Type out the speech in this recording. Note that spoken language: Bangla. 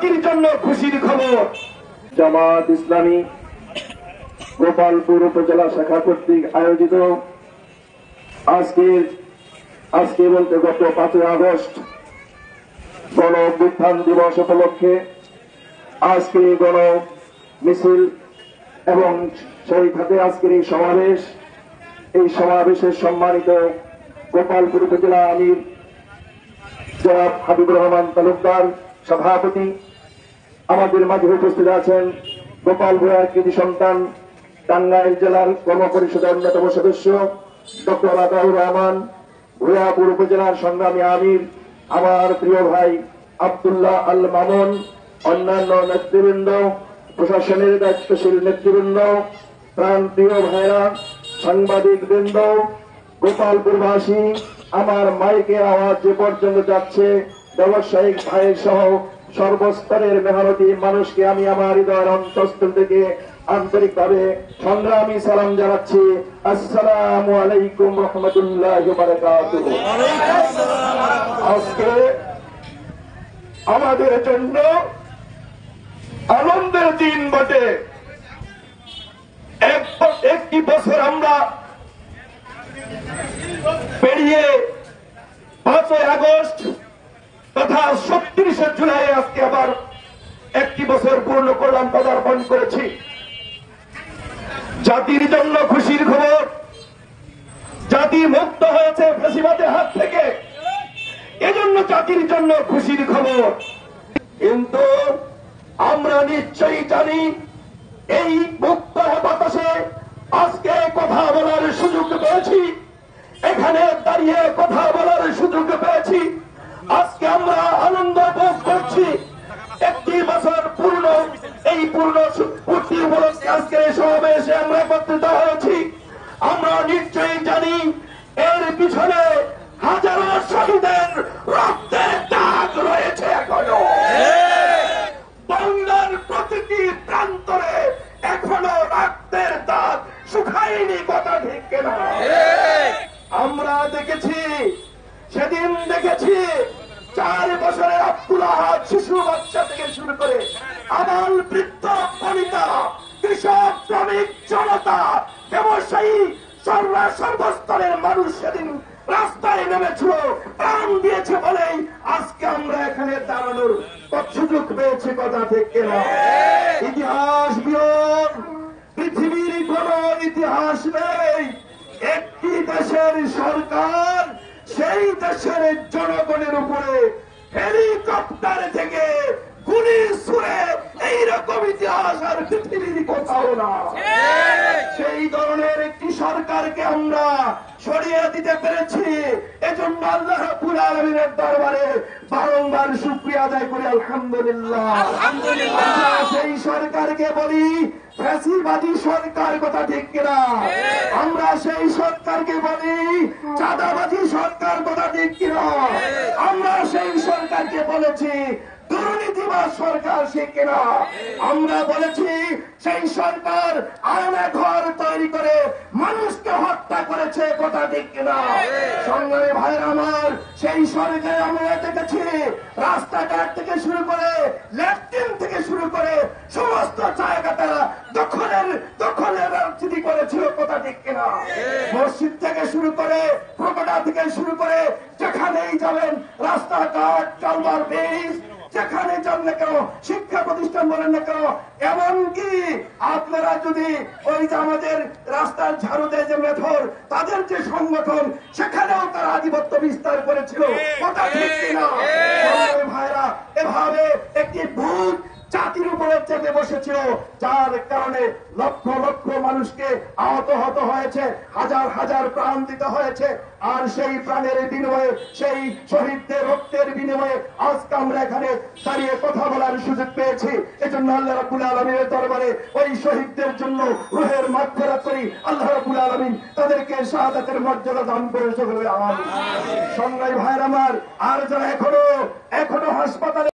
জাতির জন্য খুশির খবর। জামাত ইসলামী গোপালপুর উপজেলা শাখা কর্তৃক আয়োজিত আজকে বলতে গত 5 আগস্ট গণ অভ্যুত্থান দিবস উপলক্ষে আজকে গণ মিছিল এবং সেই সাথে আজকের এই সমাবেশের সম্মানিত গোপালপুর উপজেলা আমির জনাব হাবিবুর রহমান তালুকদার সভাপতি, আমাদের মাঝে উপস্থিত আছেন গোপাল ভূঁইয়ার কৃতি সন্তান টাঙ্গাইল জেলার কর্ম পরিষদের অন্যতম সদস্য ডক্টর আতাউর রহমান, ভূঁইয়াপুর উপজেলার সংগ্রামী আমির আমার প্রিয় ভাই আব্দুল্লাহ আল মামুন, অন্যান্য নেতৃবৃন্দ, প্রশাসনের দায়িত্বশীল নেতৃবৃন্দ, প্রাণ প্রিয় ভাইরা, সাংবাদিক বৃন্দ, গোপালপুরবাসী, আমার মাইকের আওয়াজ যে পর্যন্ত যাচ্ছে ব্যবসায়িক ভাইয়ের সহ সর্বস্তরের মেহনতি মানুষকে আমি আমার হৃদয়ের অন্তঃস্থল থেকে আন্তরিকভাবে সংগ্রামী সালাম জানাচ্ছি। আসসালামু আলাইকুম রহমতুল্লাহি ওয়া বারাকাতুহু। আজকে আমাদের জন্য আনন্দের দিন বটে। একটি বছর আমরা পেরিয়ে 5 আগস্ট তথা 37 জুলাই আজকে আবার একটি বছর পূর্ণ করলাম, পদার্পণ করেছি। জাতির জন্য খুশির খবর, জাতি মুক্ত হয়েছে ফ্যাসিবাদের হাত থেকে, এজন্য জাতির জন্য খুশির খবর। কিন্তু আমরা নিশ্চয়ই জানি এই মুক্ত বাতাসে আজকে কথা বলার সুযোগ পেয়েছি, এখানে দাঁড়িয়ে কথা বলার সুযোগ পেয়েছি। আজকে আমরা আনন্দ ভোগ করছি। একটি বছর পূর্ণ, এই পূর্তি উপলক্ষে আজকের সমাবেশে আমরা একত্রিত হয়েছি। আমরা নিশ্চয়ই জানি এর পিছনে হাজারো শহীদের রক্তের দাগ রয়েছে এখনো। বাংলার প্রতিটি প্রান্তরে এখনো রক্তের দাগ শুকায়নি, কথা ঠিক কিনা? আমরা দেখেছি, সেদিন দেখেছি 4 বছরের আব্দুল আহাদ শিশু বাচ্চা থেকে শুরু করে আবাল বৃদ্ধ বনিতা, কৃষক, শ্রমিক, জনতা, ব্যবসায়ী, সর্বস্তরের মানুষ সেদিন রাস্তায় নেমেছিল, প্রাণ দিয়েছে বলেই আজকে আমরা এখানে দাঁড়ানোর সুযোগ পেয়েছি, কথা ঠিক কিনা? ইতিহাস বিরল, পৃথিবীর কোন ইতিহাস নেই একটি দেশের সরকার সেই দেশের জনগণের উপরে হেলিকপ্টার থেকে গুলি ছুড়ে এইরকম ইতিহাস আর পৃথিবীর কোথাও না। সেই ধরনের একটি সরকারকে আমরা সরিয়ে দিতে পেরেছি, এজন্য আল্লাহ রাব্বুল আলামিনের দরবারে বারংবার শুকরিয়া আদায় করি আলহামদুলিল্লাহ। আমরা সেই সরকারকে বলি ফ্যাসিবাদী সরকার, কথা ঠিক কিনা? আমরা সেই সরকারকে বলি চাঁদাবাদী সরকার, কথা ঠিক কিনা? আমরা সেই সরকারকে বলেছি দুর্নীতিবাজ সরকার, সে কিনা? আমরা বলেছি সেই সরকার আয়না ঘর তৈরি করে মানুষকে হত্যা করেছে, কথা ঠিক কিনা? সংগ্রামী ভাইরা আমার, সেই সরকার আমরা দেখেছি রাস্তাঘাট থেকে শুরু করে ল্যাট্রিন থেকে শুরু করে সমস্ত জায়গা তারা দখলের রাজনীতি করেছিল, কথা ঠিক কিনা? মসজিদ থেকে শুরু করে প্রকোটা থেকে শুরু করে যেখানেই যাবেন রাস্তাঘাট, কালভার ব্রিজ, যেখানে যান না কেন, শিক্ষা প্রতিষ্ঠান বলেন না কেন, এমনকি আপনারা যদি ওই যে আমাদের রাস্তার ঝাড়ু দেয় যে মেথর, তাদের যে সংগঠন, সেখানেও তারা আধিপত্য বিস্তার করেছিল, কথা ঠিক কিনা? ভাইরা, এভাবে একটি ভূত জাতির উপরে চেপে বসেছিল, যার কারণে লক্ষ লক্ষ মানুষকে আহত হয়েছে, হাজার হাজার প্রাণ দিতে হয়েছে। আর সেই প্রাণের বিনিময়ে, সেই শহীদদের রক্তের বিনিময়ে আজকে আমরা এখানে দাঁড়িয়ে কথা বলার সুযোগ পেয়েছি। এজন্য আল্লাহ রাব্বুল আলামিনের দরবারে ওই শহীদদের জন্য রূহের মাগফিরাত করি। আল্লাহ রাব্বুল আলামিন তাদেরকে শাহাদাতের মর্যাদা দান করে সকলে আমিন। সংগ্রামী ভাইরা আমার, আর যারা এখনো হাসপাতালে